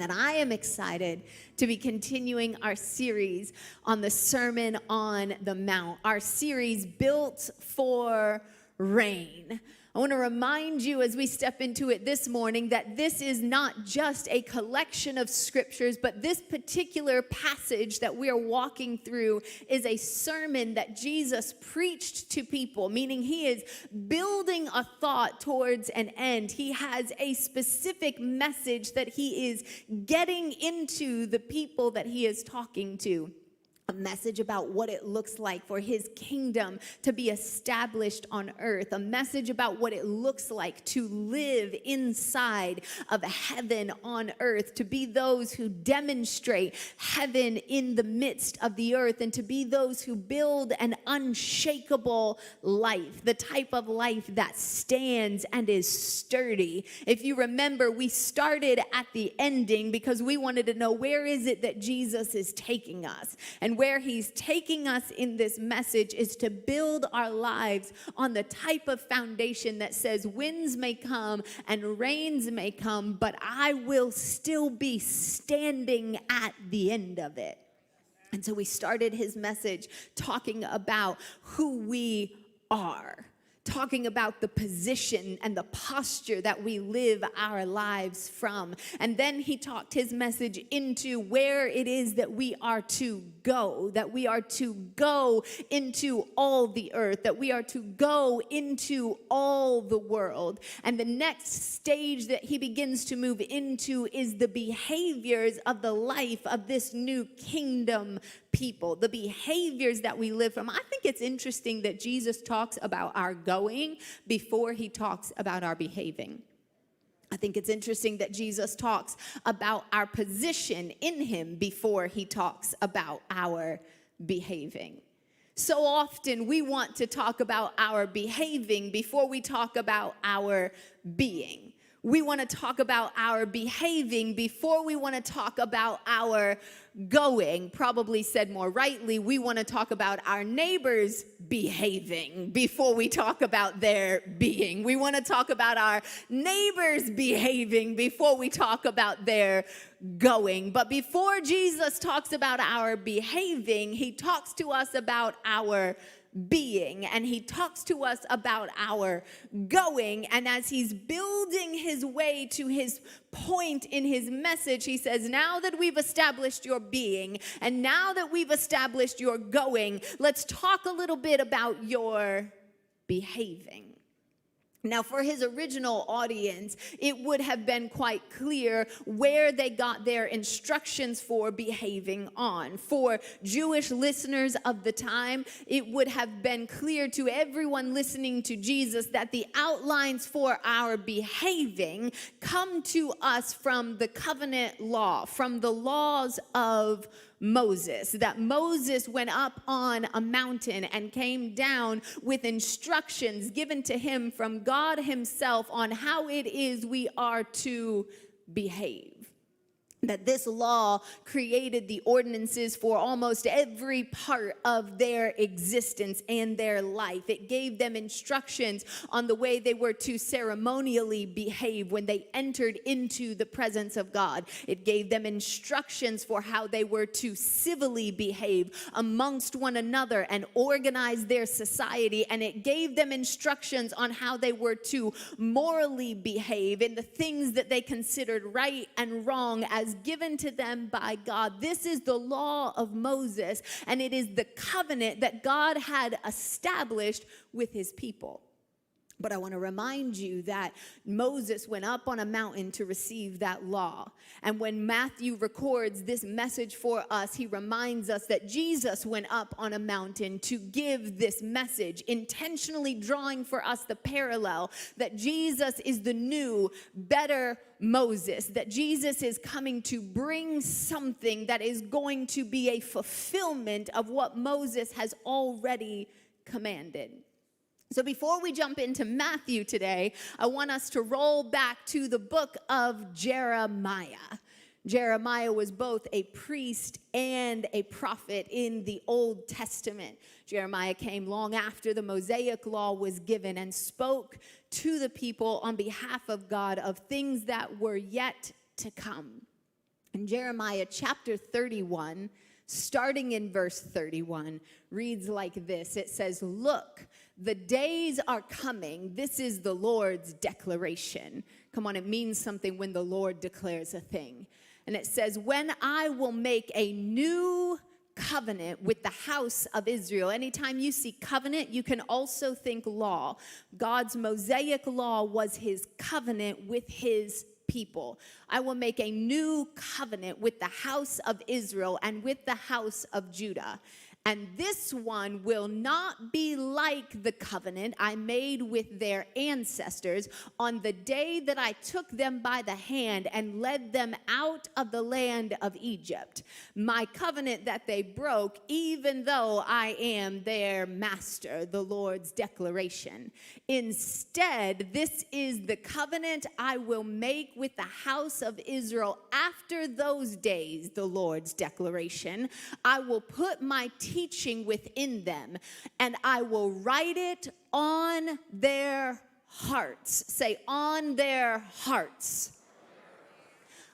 that I am excited to be continuing our series on the Sermon on the Mount, our series built for reign. I want to remind you as we step into it this morning that this is not just a collection of scriptures, but this particular passage that we are walking through is a sermon that Jesus preached to people, meaning he is building a thought towards an end. He has a specific message that he is getting into the people that he is talking to. A message about what it looks like for his kingdom to be established on earth. A message about what it looks like to live inside of heaven on earth. To be those who demonstrate heaven in the midst of the earth. And to be those who build an unshakable life. The type of life that stands and is sturdy. If you remember, we started at the ending because we wanted to know where is it that Jesus is taking us. And where he's taking us in this message is to build our lives on the type of foundation that says winds may come and rains may come, but I will still be standing at the end of it. And so we started his message talking about who we are. Talking about the position and the posture that we live our lives from. And then he talked his message into where it is that we are to go. That we are to go into all the earth. That we are to go into all the world. And the next stage that he begins to move into is the behaviors of the life of this new kingdom people, the behaviors that we live from. I think it's interesting that Jesus talks about our going before he talks about our behaving. I think it's interesting that Jesus talks about our position in him before he talks about our behaving. So often we want to talk about our behaving before we talk about our being. We want to talk about our behaving before we want to talk about our going. Probably said more rightly, we want to talk about our neighbors behaving before we talk about their being. We want to talk about our neighbors behaving before we talk about their going. But before Jesus talks about our behaving, he talks to us about our being, and he talks to us about our going. And as he's building his way to his point in his message, he says, now that we've established your being and now that we've established your going, let's talk a little bit about your behaving. Now, for his original audience, it would have been quite clear where they got their instructions for behaving on. For Jewish listeners of the time, it would have been clear to everyone listening to Jesus that the outlines for our behaving come to us from the covenant law, from the laws of Moses, that Moses went up on a mountain and came down with instructions given to him from God himself on how it is we are to behave. That this law created the ordinances for almost every part of their existence and their life. It gave them instructions on the way they were to ceremonially behave when they entered into the presence of God. It gave them instructions for how they were to civilly behave amongst one another and organize their society. And it gave them instructions on how they were to morally behave in the things that they considered right and wrong as given to them by God. This is the law of Moses, and it is the covenant that God had established with his people. But I want to remind you that Moses went up on a mountain to receive that law. And when Matthew records this message for us, he reminds us that Jesus went up on a mountain to give this message, intentionally drawing for us the parallel that Jesus is the new, better Moses, that Jesus is coming to bring something that is going to be a fulfillment of what Moses has already commanded. So before we jump into Matthew today, I want us to roll back to the book of Jeremiah. Jeremiah was both a priest and a prophet in the Old Testament. Jeremiah came long after the Mosaic law was given and spoke to the people on behalf of God of things that were yet to come. And Jeremiah chapter 31, starting in verse 31, reads like this. It says, "Look, the days are coming." This is the Lord's declaration. Come on, it means something when the Lord declares a thing. And it says, "When I will make a new covenant with the house of Israel." Anytime you see covenant, you can also think law. God's Mosaic law was his covenant with his people. "I will make a new covenant with the house of Israel and with the house of Judah. And this one will not be like the covenant I made with their ancestors on the day that I took them by the hand and led them out of the land of Egypt. My covenant that they broke, even though I am their master," the Lord's declaration. "Instead, this is the covenant I will make with the house of Israel after those days," the Lord's declaration. "I will put my teaching within them, and I will write it on their hearts." Say, on their hearts.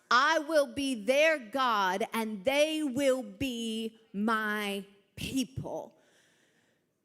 "I will be their God, and they will be my people."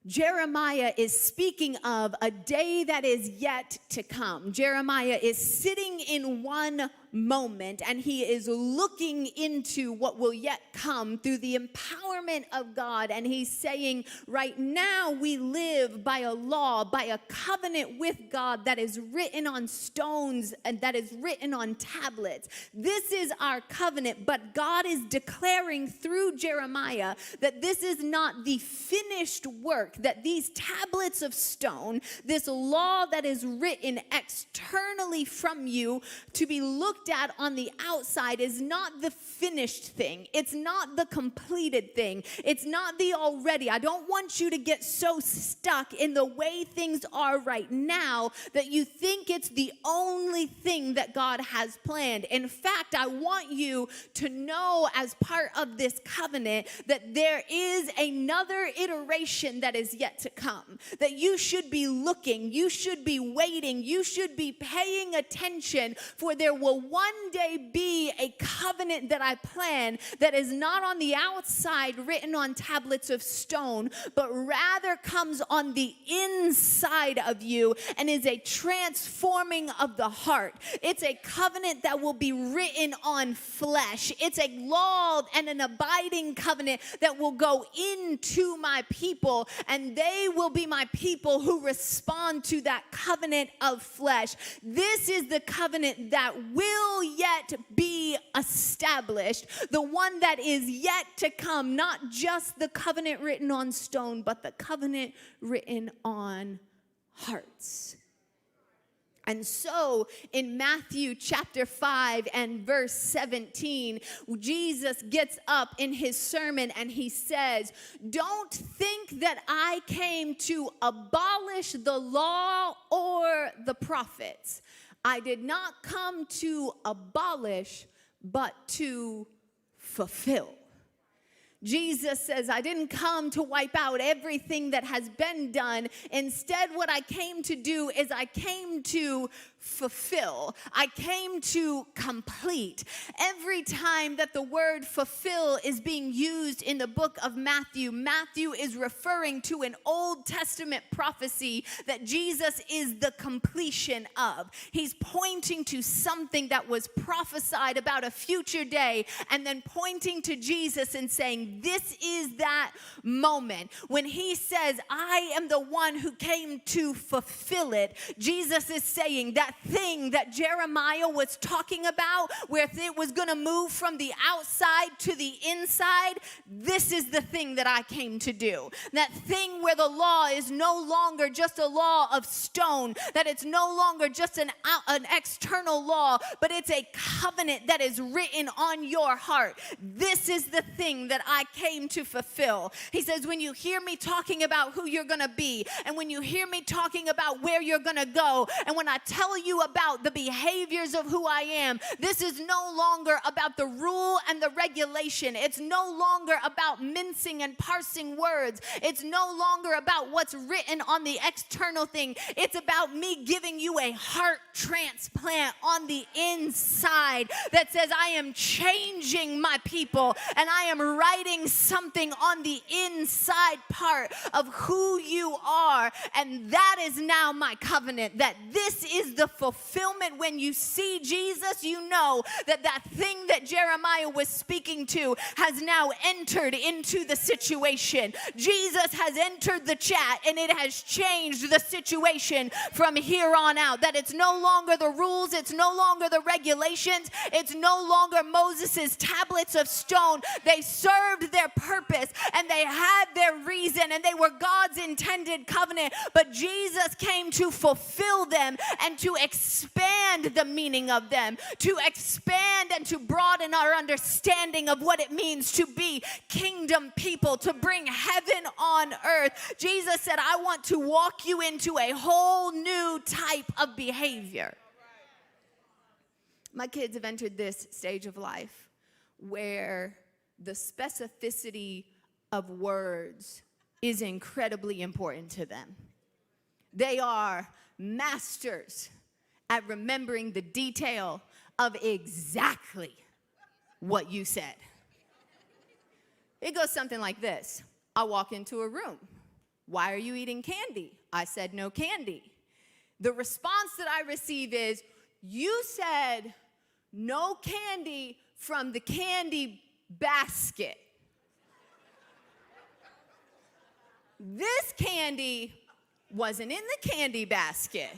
Jeremiah is speaking of a day that is yet to come. Jeremiah is sitting in one moment, and he is looking into what will yet come through the empowerment of God. And he's saying, right now we live by a law, by a covenant with God that is written on stones and that is written on tablets. This is our covenant, but God is declaring through Jeremiah that this is not the finished work, that these tablets of stone, this law that is written externally from you to be looked at on the outside, is not the finished thing. It's not the completed thing. It's not the already. I don't want you to get so stuck in the way things are right now that you think it's the only thing that God has planned. In fact, I want you to know as part of this covenant that there is another iteration that is yet to come, that you should be looking, you should be waiting, you should be paying attention, for there will one day be a covenant that I plan that is not on the outside written on tablets of stone, but rather comes on the inside of you and is a transforming of the heart. It's a covenant that will be written on flesh. It's a law and an abiding covenant that will go into my people, and they will be my people who respond to that covenant of flesh. This is the covenant that will yet be established, the one that is yet to come, not just the covenant written on stone, but the covenant written on hearts. And so in Matthew chapter 5 and verse 17, Jesus gets up in his sermon and he says, "Don't think that I came to abolish the law or the prophets. I did not come to abolish, but to fulfill." Jesus says, I didn't come to wipe out everything that has been done. Instead, what I came to do is I came to fulfill. I came to complete. Every time that the word fulfill is being used in the book of Matthew, Matthew is referring to an Old Testament prophecy that Jesus is the completion of. He's pointing to something that was prophesied about a future day, and then pointing to Jesus and saying, this is that moment. When he says, I am the one who came to fulfill it, Jesus is saying that thing that Jeremiah was talking about, where it was going to move from the outside to the inside, this is the thing that I came to do. That thing where the law is no longer just a law of stone, that it's no longer just an external law, but it's a covenant that is written on your heart. This is the thing that I came to fulfill. He says, when you hear me talking about who you're going to be, and when you hear me talking about where you're going to go, and when I tell you about the behaviors of who I am. This is no longer about the rule and the regulation. It's no longer about mincing and parsing words. It's no longer about what's written on the external thing. It's about me giving you a heart transplant on the inside that says, I am changing my people, and I am writing something on the inside part of who you are. And that is now my covenant, that this is the fulfillment. When you see Jesus, you know that that thing that Jeremiah was speaking to has now entered into the situation. Jesus has entered the chat, and it has changed the situation from here on out. That it's no longer the rules, it's no longer the regulations, it's no longer Moses' tablets of stone. They served their purpose, and they had their reason, and they were God's intended covenant. But Jesus came to fulfill them and to expand the meaning of them, to expand and to broaden our understanding of what it means to be kingdom people, to bring heaven on earth. Jesus said, I want to walk you into a whole new type of behavior. My kids have entered this stage of life where the specificity of words is incredibly important to them. They are masters at remembering the detail of exactly what you said. It goes something like this. I walk into a room. Why are you eating candy? I said no candy. The response that I receive is, you said no candy from the candy basket. This candy wasn't in the candy basket.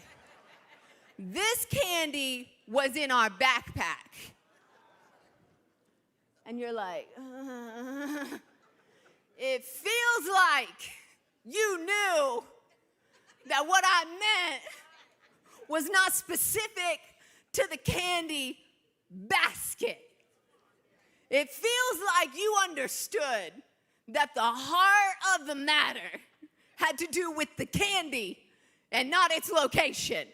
This candy was in our backpack. And you're like, it feels like you knew that what I meant was not specific to the candy basket. It feels like you understood that the heart of the matter had to do with the candy and not its location.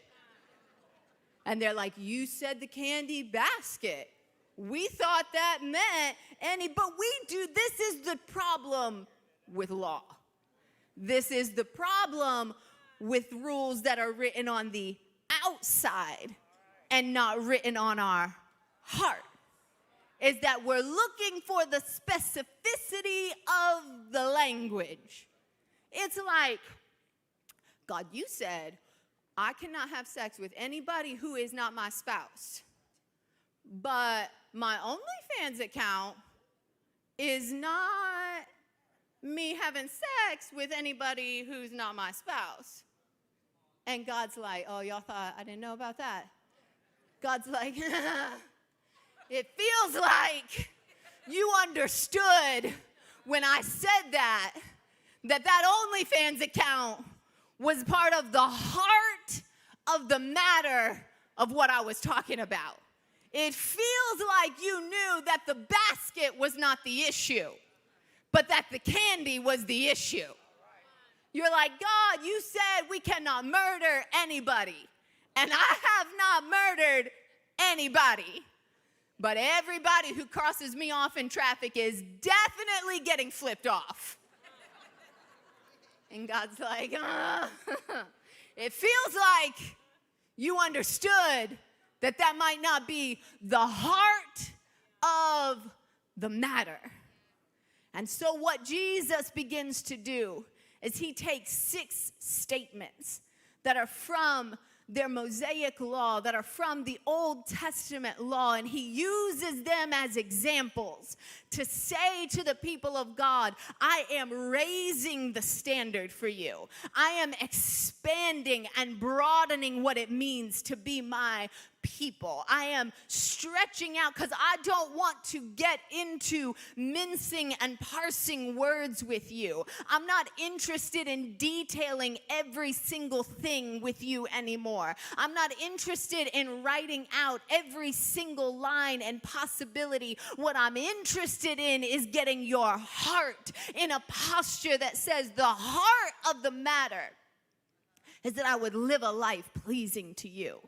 And they're like, you said the candy basket. We thought that meant but this is the problem with law. This is the problem with rules that are written on the outside and not written on our heart. Is that we're looking for the specificity of the language. It's like, God, you said, I cannot have sex with anybody who is not my spouse. But my OnlyFans account is not me having sex with anybody who's not my spouse. And God's like, oh, y'all thought I didn't know about that? God's like, it feels like you understood when I said that OnlyFans account was part of the heart of the matter of what I was talking about. It feels like you knew that the basket was not the issue, but that the candy was the issue. You're like, God, you said we cannot murder anybody, and I have not murdered anybody. But everybody who crosses me off in traffic is definitely getting flipped off. And God's like, it feels like you understood that might not be the heart of the matter. And so what Jesus begins to do is he takes 6 statements that are from their Mosaic law, that are from the Old Testament law, and he uses them as examples to say to the people of God, I am raising the standard for you. I am expanding and broadening what it means to be my people. I am stretching out because I don't want to get into mincing and parsing words with you. I'm not interested in detailing every single thing with you anymore. I'm not interested in writing out every single line and possibility. What I'm interested in is getting your heart in a posture that says the heart of the matter is that I would live a life pleasing to you.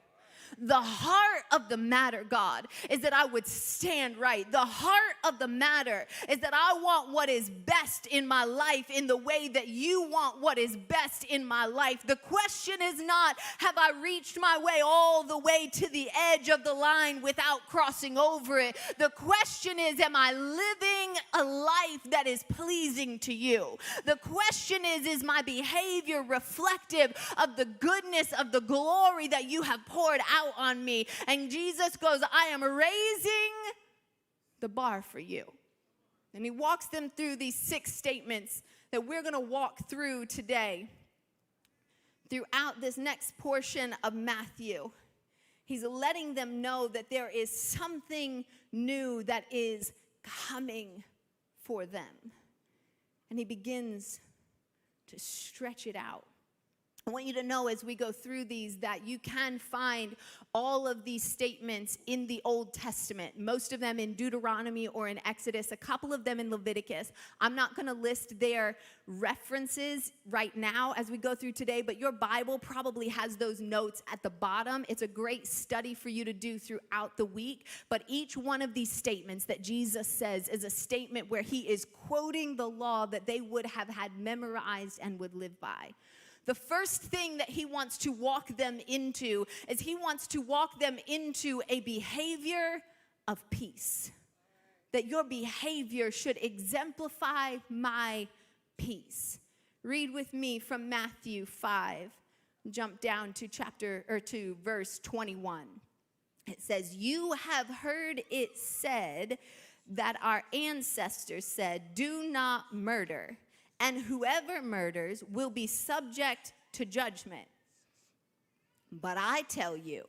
The heart of the matter, God, is that I would stand right. The heart of the matter is that I want what is best in my life in the way that you want what is best in my life. The question is not, have I reached my way all the way to the edge of the line without crossing over it? The question is, am I living a life that is pleasing to you? The question is my behavior reflective of the goodness of the glory that you have poured out on me? And Jesus goes, I am raising the bar for you. And he walks them through these 6 statements that we're going to walk through today. Throughout this next portion of Matthew, he's letting them know that there is something new that is coming for them. And he begins to stretch it out. I want you to know as we go through these that you can find all of these statements in the Old Testament, most of them in Deuteronomy or in Exodus, a couple of them in Leviticus. I'm not going to list their references right now as we go through today, but your Bible probably has those notes at the bottom. It's a great study for you to do throughout the week, but each one of these statements that Jesus says is a statement where he is quoting the law that they would have had memorized and would live by. The first thing that he wants to walk them into is he wants to walk them into a behavior of peace. That your behavior should exemplify my peace. Read with me from Matthew 5. Jump down to verse 21. It says, "You have heard it said that our ancestors said, 'Do not murder.' And whoever murders will be subject to judgment. But I tell you,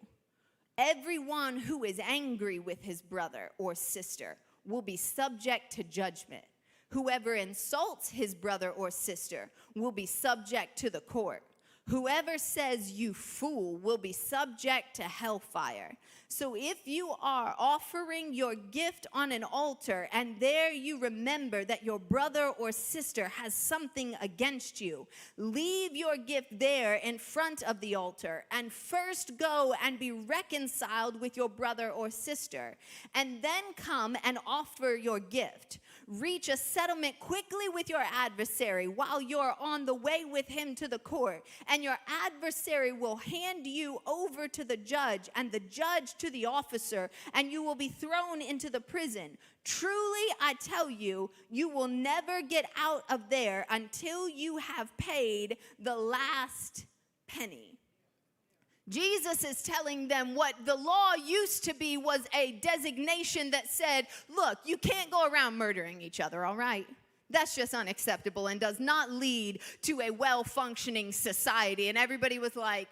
everyone who is angry with his brother or sister will be subject to judgment. Whoever insults his brother or sister will be subject to the court. Whoever says you fool will be subject to hellfire. So if you are offering your gift on an altar and there you remember that your brother or sister has something against you, leave your gift there in front of the altar and first go and be reconciled with your brother or sister, and then come and offer your gift. Reach a settlement quickly with your adversary while you're on the way with him to the court, and your adversary will hand you over to the judge, and the judge to the officer, and you will be thrown into the prison. Truly, I tell you, you will never get out of there until you have paid the last penny." Jesus is telling them what the law used to be was a designation that said, look, you can't go around murdering each other, all right? That's just unacceptable and does not lead to a well-functioning society. And everybody was like,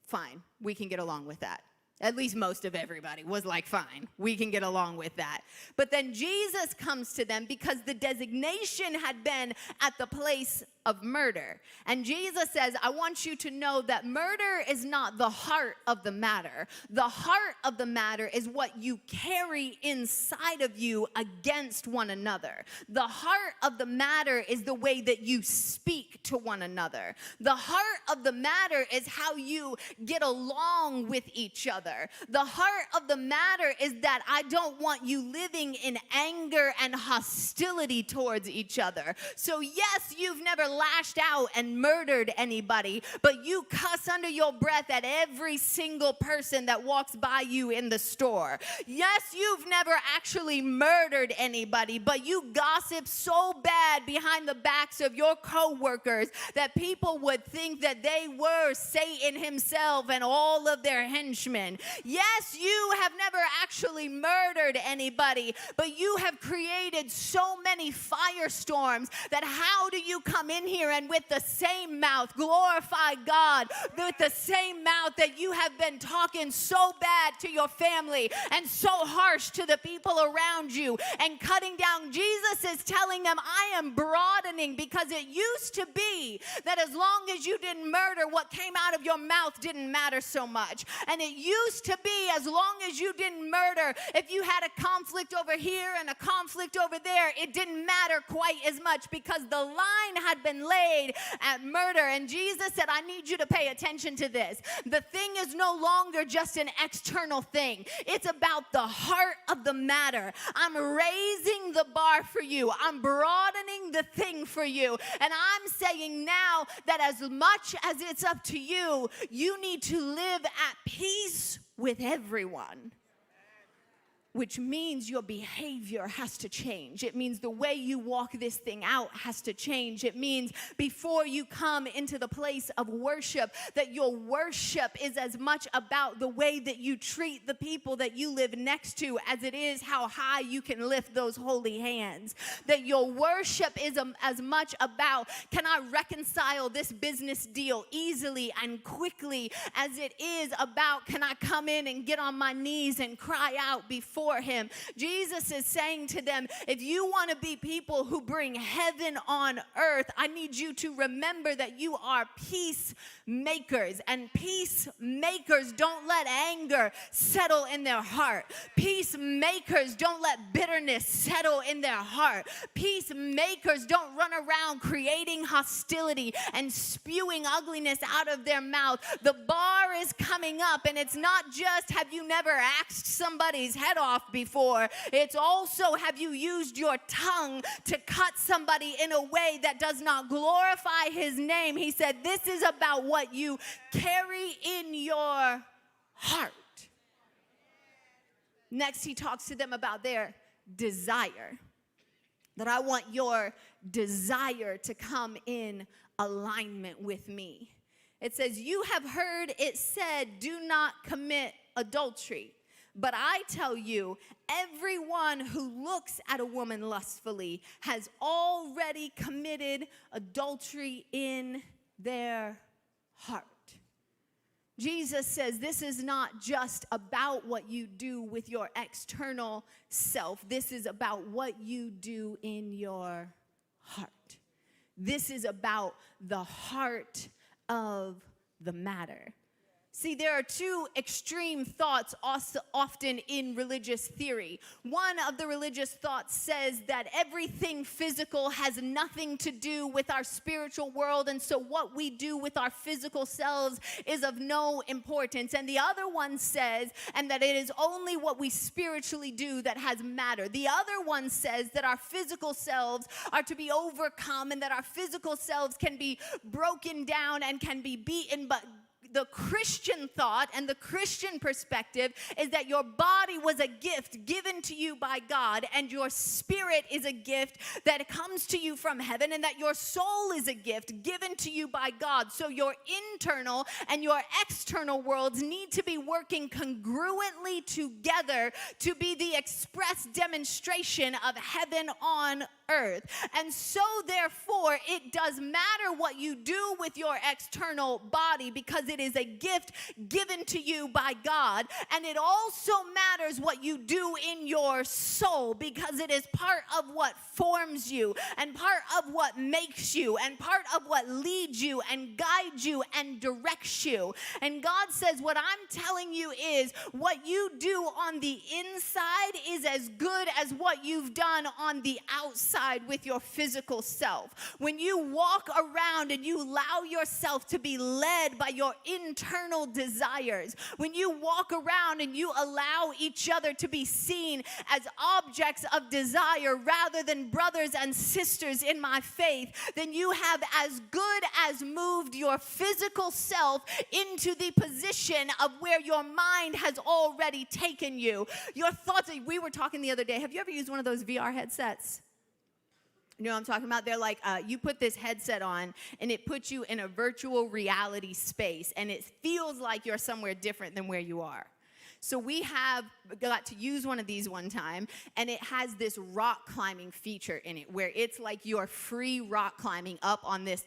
fine, we can get along with that. At least most of everybody was like, fine, we can get along with that. But then Jesus comes to them because the designation had been at the place of murder. And Jesus says, I want you to know that murder is not the heart of the matter. The heart of the matter is what you carry inside of you against one another. The heart of the matter is the way that you speak to one another. The heart of the matter is how you get along with each other. The heart of the matter is that I don't want you living in anger and hostility towards each other. So yes, you've never lashed out and murdered anybody, but you cuss under your breath at every single person that walks by you in the store. Yes, you've never actually murdered anybody, but you gossip so bad behind the backs of your co-workers that people would think that they were Satan himself and all of their henchmen. Yes, you have never actually murdered anybody, but you have created so many firestorms that how do you come in here and with the same mouth glorify God, with the same mouth that you have been talking so bad to your family and so harsh to the people around you and cutting down? Jesus is telling them, I am broadening, because it used to be that as long as you didn't murder, what came out of your mouth didn't matter so much. And it used to be as long as you didn't murder, if you had a conflict over here and a conflict over there, it didn't matter quite as much because the line had been laid at murder. And Jesus said, I need you to pay attention to this. The thing is no longer just an external thing. It's about the heart of the matter. I'm raising the bar for you. I'm broadening the thing for you. And I'm saying now that as much as it's up to you, you need to live at peace with everyone. Which means your behavior has to change. It means the way you walk this thing out has to change. It means before you come into the place of worship, that your worship is as much about the way that you treat the people that you live next to as it is how high you can lift those holy hands. That your worship is as much about, can I reconcile this business deal easily and quickly, as it is about, can I come in and get on my knees and cry out before him. Jesus is saying to them, if you want to be people who bring heaven on earth, I need you to remember that you are peacemakers. And peacemakers don't let anger settle in their heart. Peacemakers don't let bitterness settle in their heart. Peacemakers don't run around creating hostility and spewing ugliness out of their mouth. The bar is coming up, and it's not just, have you never axed somebody's head off before? It's also, have you used your tongue to cut somebody in a way that does not glorify his name? He said, this is about what you carry in your heart. Next, he talks to them about their desire. That I want your desire to come in alignment with me. It says, you have heard it said, do not commit adultery. But I tell you, everyone who looks at a woman lustfully has already committed adultery in their heart. Jesus says this is not just about what you do with your external self. This is about what you do in your heart. This is about the heart of the matter. See, there are two extreme thoughts also often in religious theory. One of the religious thoughts says that everything physical has nothing to do with our spiritual world, and so what we do with our physical selves is of no importance. And the other one says, and that it is only what we spiritually do that has matter. The other one says that our physical selves are to be overcome, and that our physical selves can be broken down and can be beaten, but the Christian thought and the Christian perspective is that your body was a gift given to you by God, and your spirit is a gift that comes to you from heaven, and that your soul is a gift given to you by God. So your internal and your external worlds need to be working congruently together to be the express demonstration of heaven on earth. And so therefore it does matter what you do with your external body, because it is a gift given to you by God. And it also matters what you do in your soul, because it is part of what forms you, and part of what makes you, and part of what leads you and guides you and directs you. And God says, what I'm telling you is what you do on the inside is as good as what you've done on the outside with your physical self. When you walk around and you allow yourself to be led by your internal desires, when you walk around and you allow each other to be seen as objects of desire rather than brothers and sisters in my faith, then you have as good as moved your physical self into the position of where your mind has already taken you. Your thoughts, we were talking the other day, have you ever used one of those VR headsets? You know what I'm talking about? They're like, you put this headset on, and it puts you in a virtual reality space, and it feels like you're somewhere different than where you are. So we have got to use one of these one time, and it has this rock climbing feature in it, where it's like you're free rock climbing up on this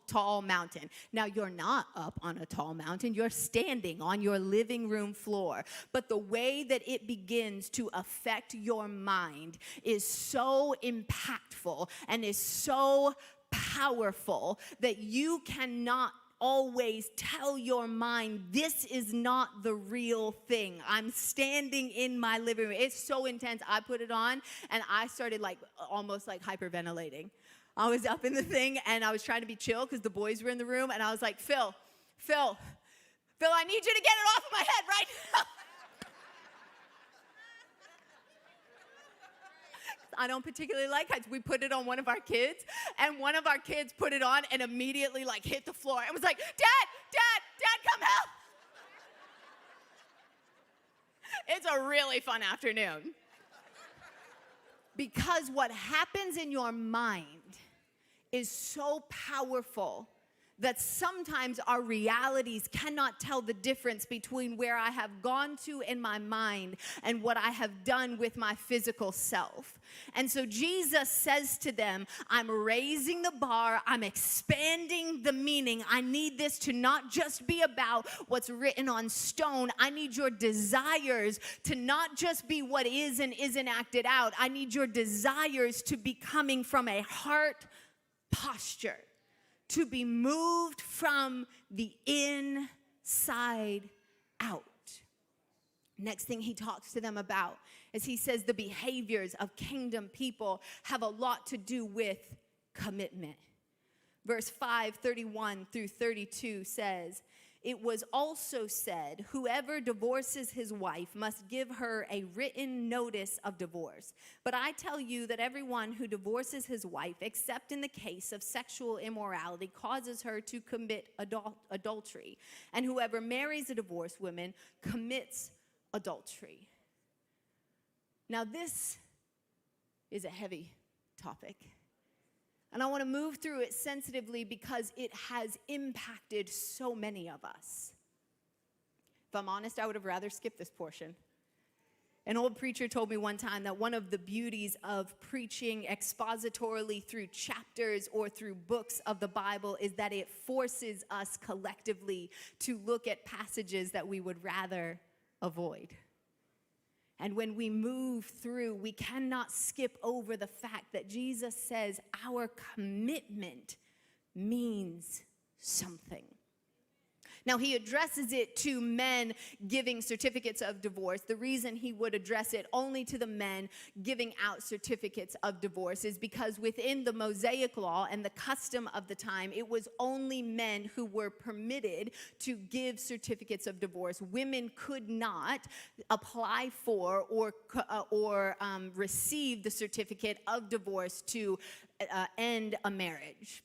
tall mountain. Now, you're not up on a tall mountain. You're standing on your living room floor. But the way that it begins to affect your mind is so impactful and is so powerful that you cannot always tell your mind, this is not the real thing. I'm standing in my living room. It's so intense. I put it on, and I started almost hyperventilating. I was up in the thing, and I was trying to be chill because the boys were in the room, and I was like, Phil, I need you to get it off of my head right now. I don't particularly like heights. We put it on one of our kids, and one of our kids put it on and immediately like hit the floor and was like, Dad, come help. It's a really fun afternoon. Because what happens in your mind is so powerful that sometimes our realities cannot tell the difference between where I have gone to in my mind and what I have done with my physical self. And so Jesus says to them, I'm raising the bar, I'm expanding the meaning. I need this to not just be about what's written on stone. I need your desires to not just be what is and isn't acted out. I need your desires to be coming from a heart posture, to be moved from the inside out. Next thing he talks to them about is he says the behaviors of kingdom people have a lot to do with commitment. Verse 5:31 through 32 says, it was also said, whoever divorces his wife must give her a written notice of divorce. But I tell you that everyone who divorces his wife, except in the case of sexual immorality, causes her to commit adultery. And whoever marries a divorced woman commits adultery. Now this is a heavy topic. And I want to move through it sensitively because it has impacted so many of us. If I'm honest, I would have rather skipped this portion. An old preacher told me one time that one of the beauties of preaching expositorily through chapters or through books of the Bible is that it forces us collectively to look at passages that we would rather avoid. And when we move through, we cannot skip over the fact that Jesus says our commitment means something. Now, he addresses it to men giving certificates of divorce. The reason he would address it only to the men giving out certificates of divorce is because within the Mosaic law and the custom of the time, it was only men who were permitted to give certificates of divorce. Women could not apply for or receive the certificate of divorce to end a marriage.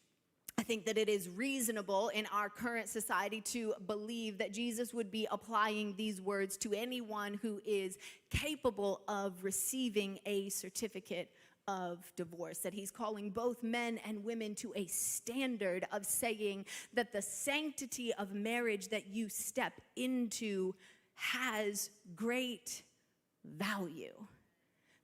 I think that it is reasonable in our current society to believe that Jesus would be applying these words to anyone who is capable of receiving a certificate of divorce, that he's calling both men and women to a standard of saying that the sanctity of marriage that you step into has great value.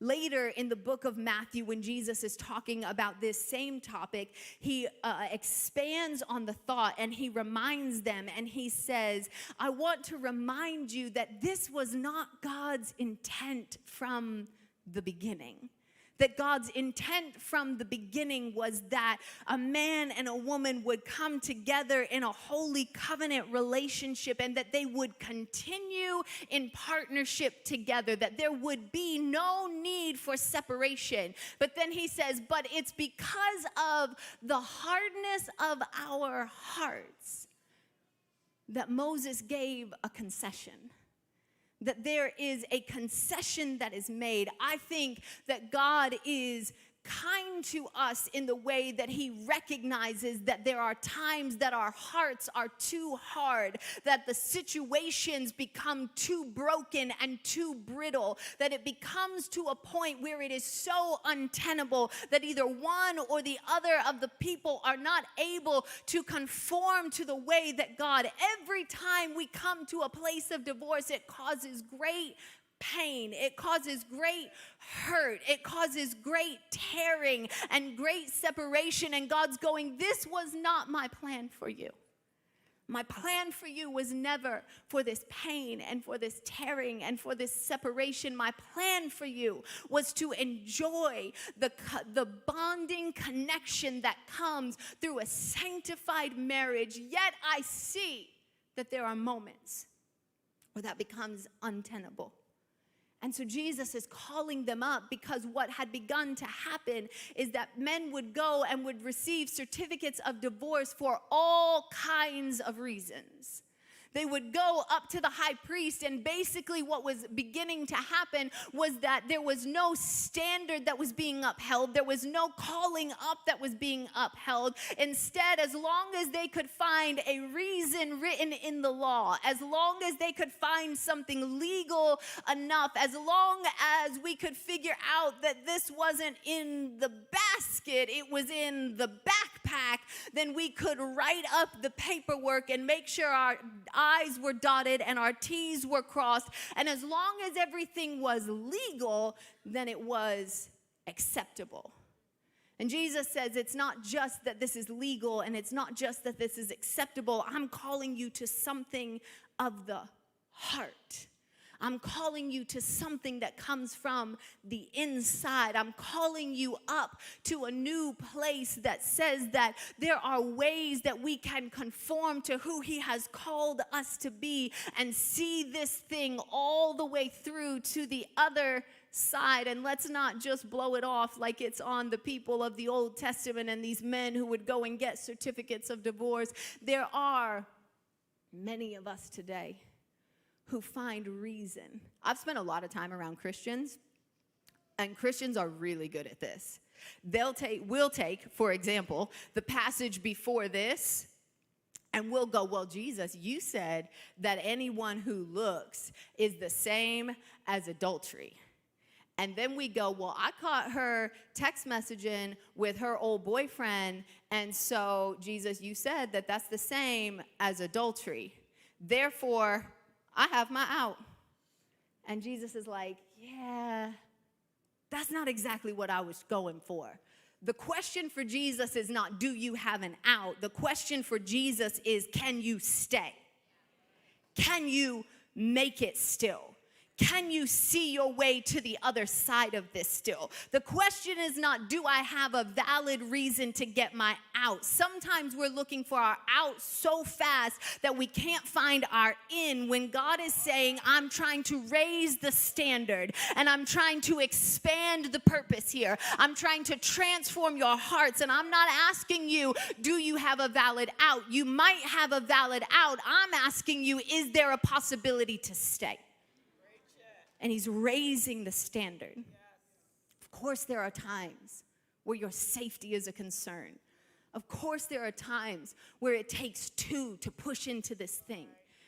Later in the book of Matthew, when Jesus is talking about this same topic, he expands on the thought and he reminds them and he says, I want to remind you that this was not God's intent from the beginning. That God's intent from the beginning was that a man and a woman would come together in a holy covenant relationship and that they would continue in partnership together, that there would be no need for separation. But then he says, but it's because of the hardness of our hearts that Moses gave a concession. That there is a concession that is made. I think that God is kind to us in the way that he recognizes that there are times that our hearts are too hard, that the situations become too broken and too brittle, that it becomes to a point where it is so untenable that either one or the other of the people are not able to conform to the way that God. Every time we come to a place of divorce, it causes great pain, it causes great hurt, it causes great tearing and great separation, and God's going, this was not my plan for you. My plan for you was never for this pain and for this tearing and for this separation. My plan for you was to enjoy the bonding connection that comes through a sanctified marriage. Yet I see that there are moments where that becomes untenable. And so Jesus is calling them up because what had begun to happen is that men would go and would receive certificates of divorce for all kinds of reasons. They would go up to the high priest, and basically what was beginning to happen was that there was no standard that was being upheld. There was no calling up that was being upheld. Instead, as long as they could find a reason written in the law, as long as they could find something legal enough, as long as we could figure out that this wasn't in the basket, it was in the backpack, then we could write up the paperwork and make sure our I's were dotted and our T's were crossed. And as long as everything was legal, then it was acceptable. And Jesus says it's not just that this is legal and it's not just that this is acceptable. I'm calling you to something of the heart. I'm calling you to something that comes from the inside. I'm calling you up to a new place that says that there are ways that we can conform to who He has called us to be and see this thing all the way through to the other side. And let's not just blow it off like it's on the people of the Old Testament and these men who would go and get certificates of divorce. There are many of us today who find reason. I've spent a lot of time around Christians, and Christians are really good at this. We'll take, for example, the passage before this, and we'll go, well, Jesus, you said that anyone who looks is the same as adultery. And then we go, well, I caught her text messaging with her old boyfriend, and so, Jesus, you said that that's the same as adultery. Therefore, I have my out. And Jesus is like, yeah, that's not exactly what I was going for. The question for Jesus is not, do you have an out? The question for Jesus is, can you stay? Can you make it still? Can you see your way to the other side of this still? The question is not, do I have a valid reason to get my out? Sometimes we're looking for our out so fast that we can't find our in, when God is saying, I'm trying to raise the standard and I'm trying to expand the purpose here. I'm trying to transform your hearts, and I'm not asking you, do you have a valid out? You might have a valid out. I'm asking you, is there a possibility to stay? And He's raising the standard. Yes. Of course, there are times where your safety is a concern. Of course, there are times where it takes two to push into this thing.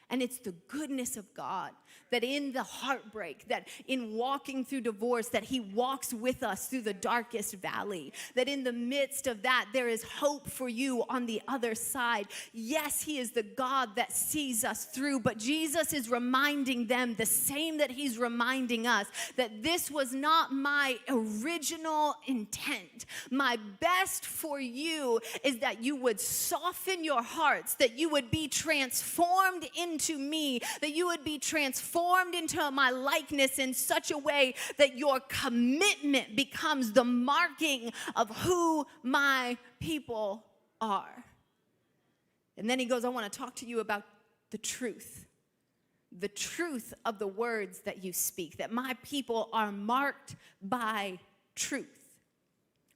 And it's the goodness of God that in the heartbreak, that in walking through divorce, that He walks with us through the darkest valley, that in the midst of that, there is hope for you on the other side. Yes, He is the God that sees us through, but Jesus is reminding them the same that He's reminding us, that this was not my original intent. My best for you is that you would soften your hearts, that you would be transformed into me, that you would be transformed into my likeness in such a way that your commitment becomes the marking of who my people are. And then He goes, I want to talk to you about the truth of the words that you speak, that my people are marked by truth.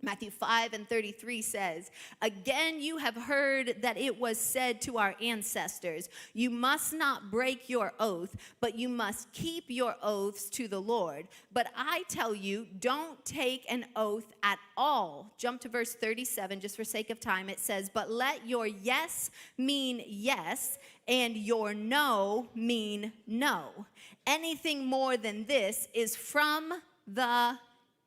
Matthew 5:33 says, again, you have heard that it was said to our ancestors, you must not break your oath, but you must keep your oaths to the Lord. But I tell you, don't take an oath at all. Jump to verse 37, just for sake of time. It says, but let your yes mean yes, and your no mean no. Anything more than this is from the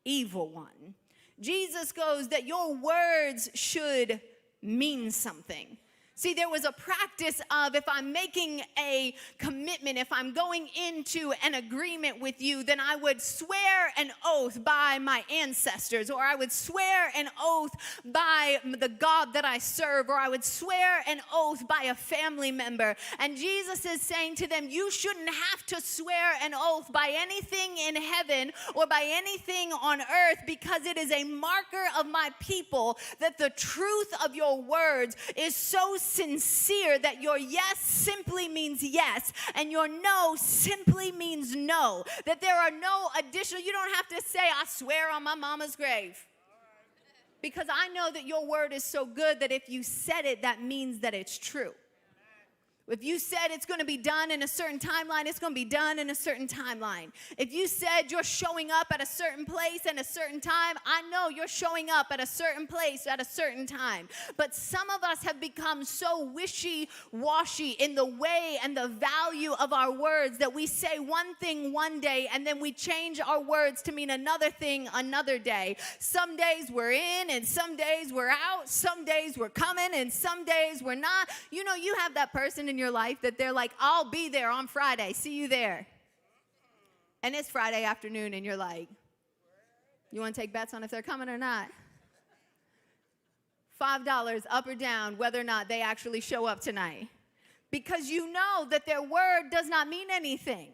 evil one. Jesus goes that your words should mean something. See, there was a practice of, if I'm making a commitment, if I'm going into an agreement with you, then I would swear an oath by my ancestors, or I would swear an oath by the God that I serve, or I would swear an oath by a family member. And Jesus is saying to them, you shouldn't have to swear an oath by anything in heaven or by anything on earth, because it is a marker of my people that the truth of your words is so sincere that your yes simply means yes and your no simply means no. That there are no additional, you don't have to say, I swear on my mama's grave. Because I know that your word is so good that if you said it, that means that it's true. If you said it's going to be done in a certain timeline, it's going to be done in a certain timeline. If you said you're showing up at a certain place and a certain time, I know you're showing up at a certain place at a certain time. But some of us have become so wishy-washy in the way and the value of our words that we say one thing one day and then we change our words to mean another thing another day. Some days we're in and some days we're out. Some days we're coming and some days we're not. You know, you have that person in your life that they're like, I'll be there on Friday. See you there. And it's Friday afternoon and you're like, you want to take bets on if they're coming or not? $5 up or down whether or not they actually show up tonight. Because you know that their word does not mean anything.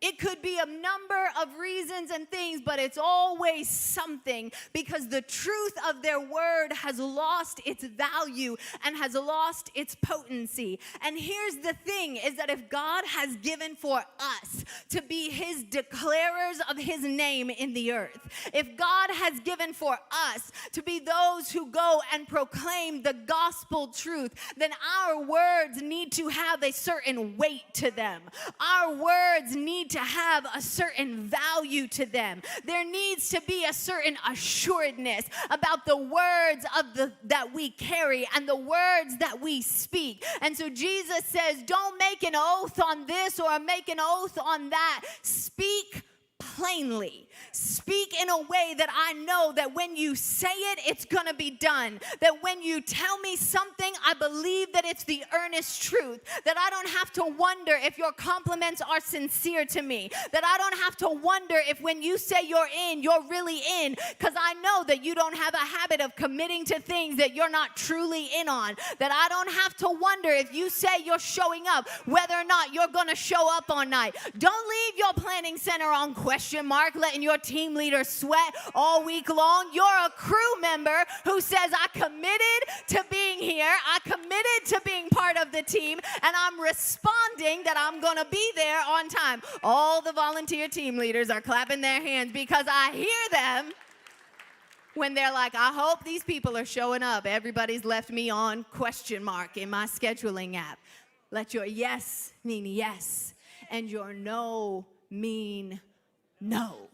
It could be a number of reasons and things, but it's always something because the truth of their word has lost its value and has lost its potency. And here's the thing is that if God has given for us to be his declarers of his name in the earth, if God has given for us to be those who go and proclaim the gospel truth, then our words need to have a certain weight to them. Our words need to have a certain value to them. There needs to be a certain assuredness about the words that we carry and the words that we speak. And so Jesus says, don't make an oath on this or make an oath on that. Speak plainly. Speak in a way that I know that when you say it, it's going to be done. That when you tell me something, I believe that it's the earnest truth. That I don't have to wonder if your compliments are sincere to me. That I don't have to wonder if when you say you're in, you're really in. Because I know that you don't have a habit of committing to things that you're not truly in on. That I don't have to wonder if you say you're showing up, whether or not you're going to show up on night. Don't leave your planning center on question mark, letting your team leader sweat all week long. You're a crew member who says, I committed to being here. I committed to being part of the team, and I'm responding that I'm going to be there on time. All the volunteer team leaders are clapping their hands because I hear them when they're like, I hope these people are showing up. Everybody's left me on question mark in my scheduling app. Let your yes mean yes, and your no mean no.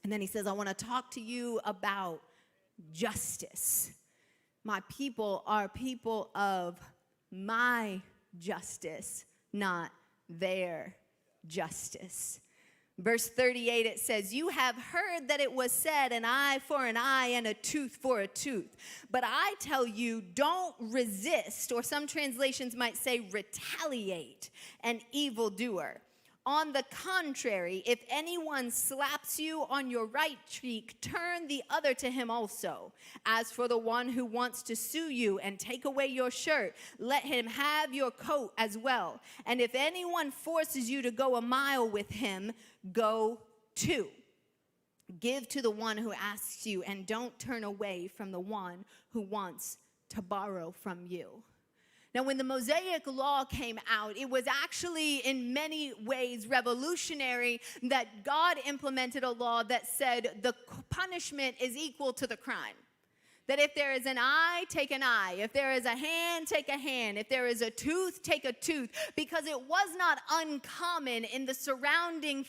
And then he says, I want to talk to you about justice. My people are people of my justice, not their justice. Verse 38, it says, you have heard that it was said, an eye for an eye and a tooth for a tooth. But I tell you, don't resist, or some translations might say retaliate, an evildoer. On the contrary, if anyone slaps you on your right cheek, turn the other to him also. As for the one who wants to sue you and take away your shirt, let him have your coat as well. And if anyone forces you to go a mile with him, go 2. Give to the one who asks you, and don't turn away from the one who wants to borrow from you. Now, when the Mosaic Law came out, it was actually in many ways revolutionary that God implemented a law that said the punishment is equal to the crime. That if there is an eye, take an eye. If there is a hand, take a hand. If there is a tooth, take a tooth. Because it was not uncommon in the surrounding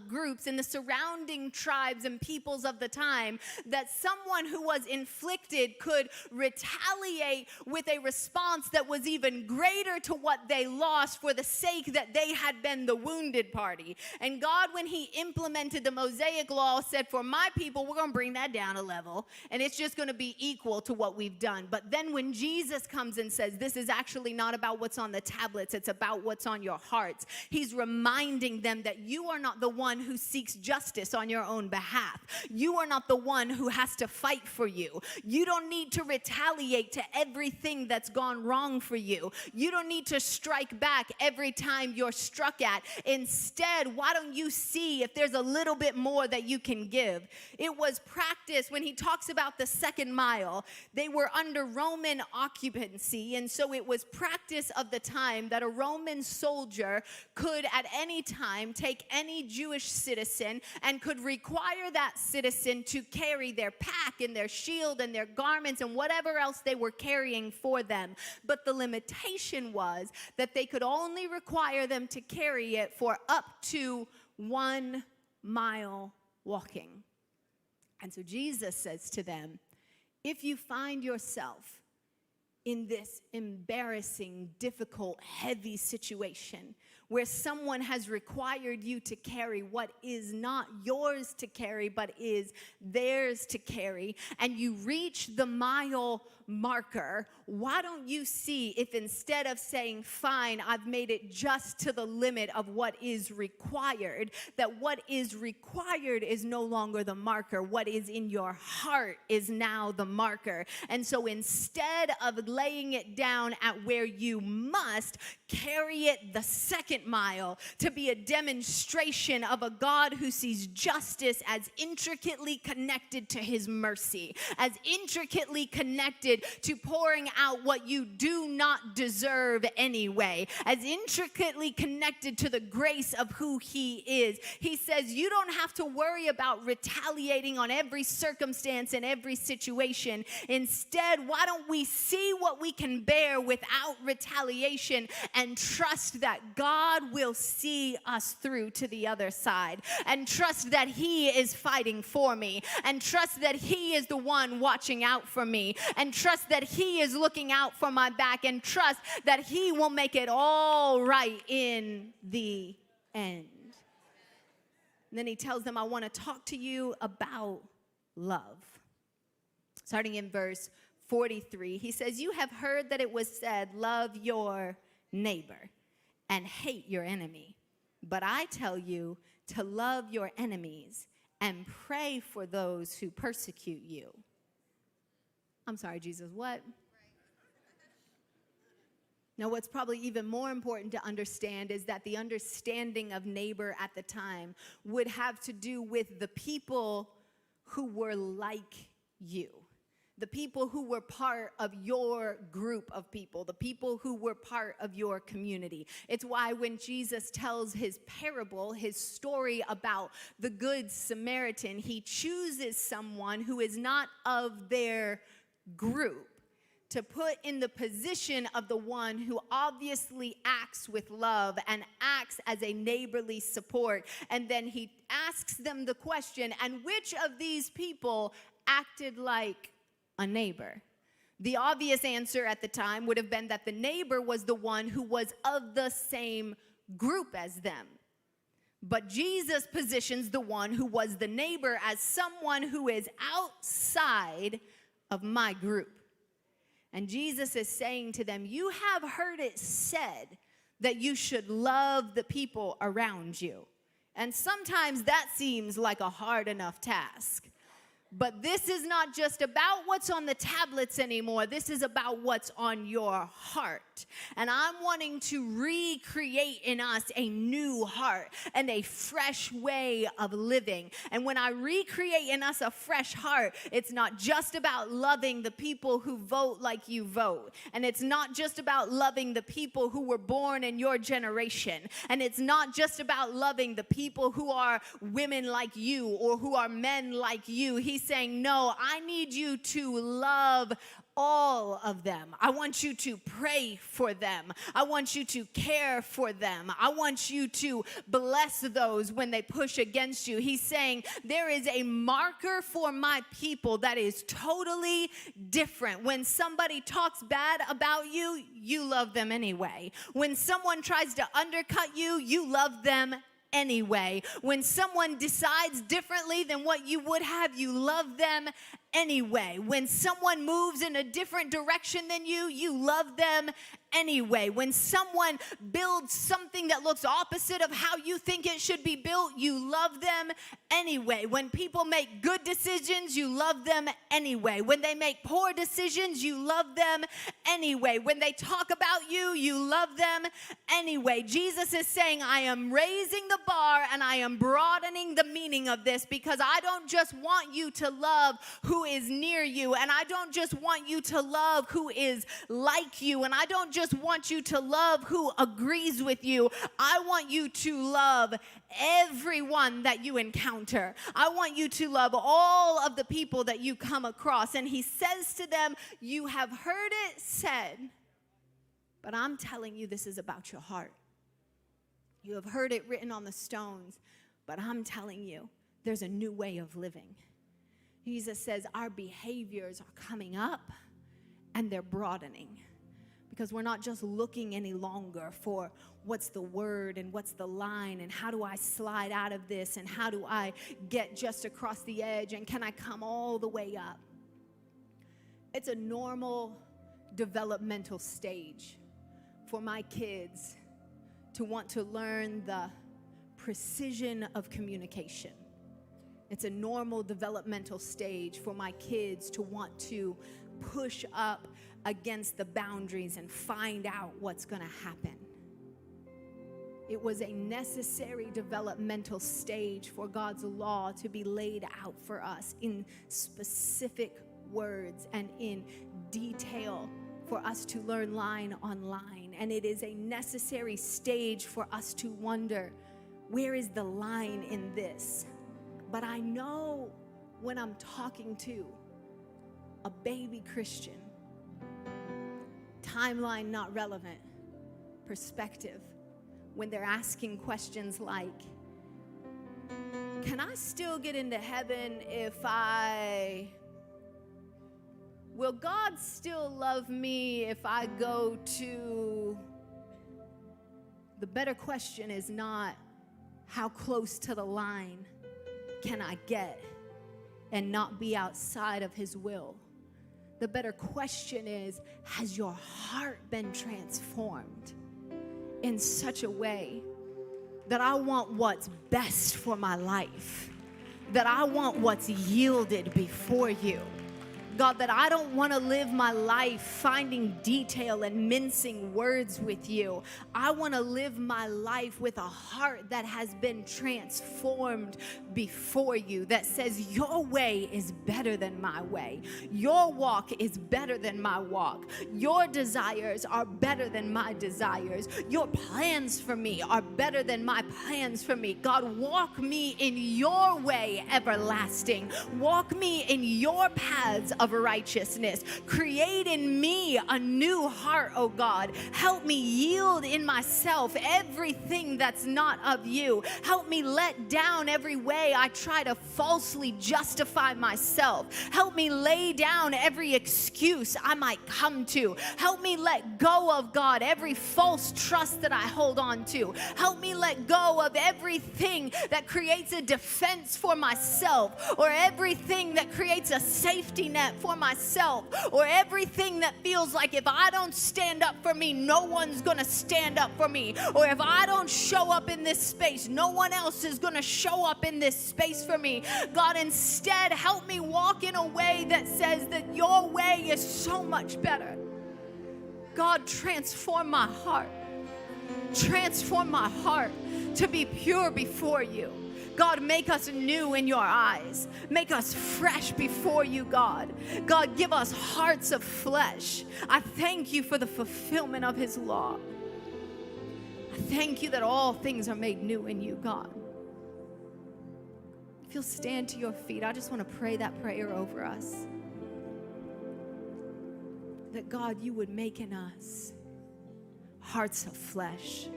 groups, in the surrounding tribes and peoples of the time, that someone who was inflicted could retaliate with a response that was even greater to what they lost for the sake that they had been the wounded party. And God, when he implemented the Mosaic Law, said, for my people, we're going to bring that down a level. And it's just going to be equal to what we've done. But then when Jesus comes and says, this is actually not about what's on the tablets, it's about what's on your hearts. He's reminding them that you are not the one who seeks justice on your own behalf. You are not the one who has to fight for you. You don't need to retaliate to everything that's gone wrong for you. You don't need to strike back every time you're struck at. Instead, why don't you see if there's a little bit more that you can give? It was practice when he talks about the second mile. They were under Roman occupancy, and so it was practice of the time that a Roman soldier could at any time take any Jewish citizen and could require that citizen to carry their pack and their shield and their garments and whatever else they were carrying for them. But the limitation was that they could only require them to carry it for up to 1 mile walking. And so Jesus says to them, if you find yourself in this embarrassing, difficult, heavy situation where someone has required you to carry what is not yours to carry but is theirs to carry, and you reach the mile marker, why don't you see if instead of saying, fine, I've made it just to the limit of what is required, that what is required is no longer the marker. What is in your heart is now the marker. And so instead of laying it down at where you must, carry it the second mile to be a demonstration of a God who sees justice as intricately connected to his mercy, as intricately connected to pouring out what you do not deserve anyway, as intricately connected to the grace of who he is. He says you don't have to worry about retaliating on every circumstance and every situation. Instead, why don't we see what we can bear without retaliation and trust that God will see us through to the other side, and trust that he is fighting for me, and trust that he is the one watching out for me, and trust that he is looking out for my back, and trust that he will make it all right in the end. And then he tells them, I want to talk to you about love. Starting in verse 43, he says, you have heard that it was said, love your neighbor and hate your enemy. But I tell you to love your enemies and pray for those who persecute you. I'm sorry, Jesus, what? Now, what's probably even more important to understand is that the understanding of neighbor at the time would have to do with the people who were like you. The people who were part of your group of people, the people who were part of your community. It's why when Jesus tells his parable, his story about the Good Samaritan, he chooses someone who is not of their group to put in the position of the one who obviously acts with love and acts as a neighborly support. And then he asks them the question, and which of these people acted like a neighbor? The obvious answer at the time would have been that the neighbor was the one who was of the same group as them. But Jesus positions the one who was the neighbor as someone who is outside of my group. And Jesus is saying to them, you have heard it said that you should love the people around you. And sometimes that seems like a hard enough task. But this is not just about what's on the tablets anymore. This is about what's on your heart. And I'm wanting to recreate in us a new heart and a fresh way of living. And when I recreate in us a fresh heart, it's not just about loving the people who vote like you vote. And it's not just about loving the people who were born in your generation. And it's not just about loving the people who are women like you or who are men like you. He's saying, no, I need you to love all of them. I want you to pray for them. I want you to care for them. I want you to bless those when they push against you. He's saying there is a marker for my people that is totally different. When somebody talks bad about you, you love them anyway. When someone tries to undercut you, you love them anyway. When someone decides differently than what you would have, you love them anyway. When someone moves in a different direction than you, you love them anyway. When someone builds something that looks opposite of how you think it should be built, you love them anyway. When people make good decisions, you love them anyway. When they make poor decisions, you love them anyway. When they talk about you, you love them anyway. Jesus is saying, I am raising the bar and I am broadening the meaning of this, because I don't just want you to love who is near you, and I don't just want you to love who is like you, and I don't just want you to love who agrees with you. I want you to love everyone that you encounter. I want you to love all of the people that you come across. And he says to them, you have heard it said, but I'm telling you, this is about your heart. You have heard it written on the stones, but I'm telling you, there's a new way of living. Jesus says our behaviors are coming up and they're broadening, because we're not just looking any longer for what's the word and what's the line and how do I slide out of this and how do I get just across the edge and can I come all the way up. It's a normal developmental stage for my kids to want to learn the precision of communication. It's a normal developmental stage for my kids to want to push up against the boundaries and find out what's going to happen. It was a necessary developmental stage for God's law to be laid out for us in specific words and in detail for us to learn line on line. And it is a necessary stage for us to wonder, where is the line in this? But I know when I'm talking to a baby Christian, timeline not relevant, perspective, when they're asking questions like, can I still get into heaven will God still love me if I go to, the better question is not how close to the line can I get and not be outside of his will. The better question is, has your heart been transformed in such a way that I want what's best for my life, that I want what's yielded before you? God, that I don't want to live my life finding detail and mincing words with you. I want to live my life with a heart that has been transformed before you, that says your way is better than my way. Your walk is better than my walk. Your desires are better than my desires. Your plans for me are better than my plans for me. God, walk me in your way everlasting. Walk me in your paths of righteousness. Create in me a new heart, oh God. Help me yield in myself everything that's not of you. Help me let down every way I try to falsely justify myself. Help me lay down every excuse I might come to. Help me let go of, God, every false trust that I hold on to. Help me let go of everything that creates a defense for myself, or everything that creates a safety net for myself, or everything that feels like if I don't stand up for me, no one's going to stand up for me, or if I don't show up in this space, no one else is going to show up in this space for me. God, instead, help me walk in a way that says that your way is so much better. God, transform my heart. Transform my heart to be pure before you. God, make us new in your eyes. Make us fresh before you, God. God, give us hearts of flesh. I thank you for the fulfillment of his law. I thank you that all things are made new in you, God. If you'll stand to your feet, I just want to pray that prayer over us. That, God, you would make in us hearts of flesh.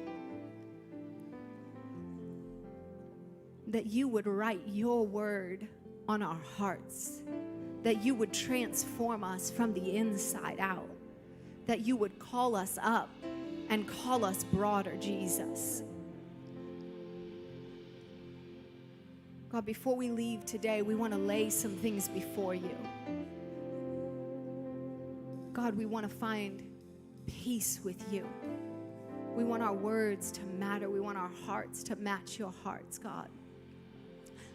That you would write your word on our hearts. That you would transform us from the inside out. That you would call us up and call us broader, Jesus. God, before we leave today, we want to lay some things before you. God, we want to find peace with you. We want our words to matter. We want our hearts to match your hearts, God.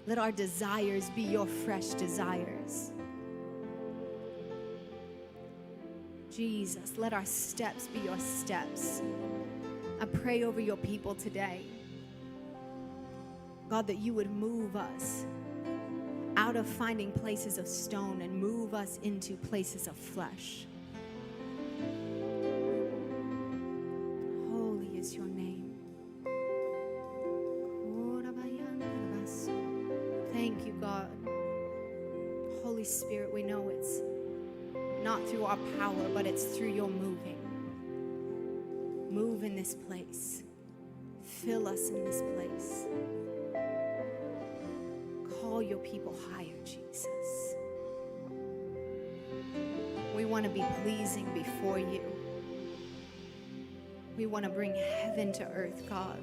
Let our desires be your fresh desires. Jesus, let our steps be your steps. I pray over your people today, God, that you would move us out of finding places of stone and move us into places of flesh. Holy is your name. Thank you, God. Holy Spirit, we know it's not through our power, but it's through your moving. Move in this place. Fill us in this place. Call your people higher, Jesus. We want to be pleasing before you. We want to bring heaven to earth, God.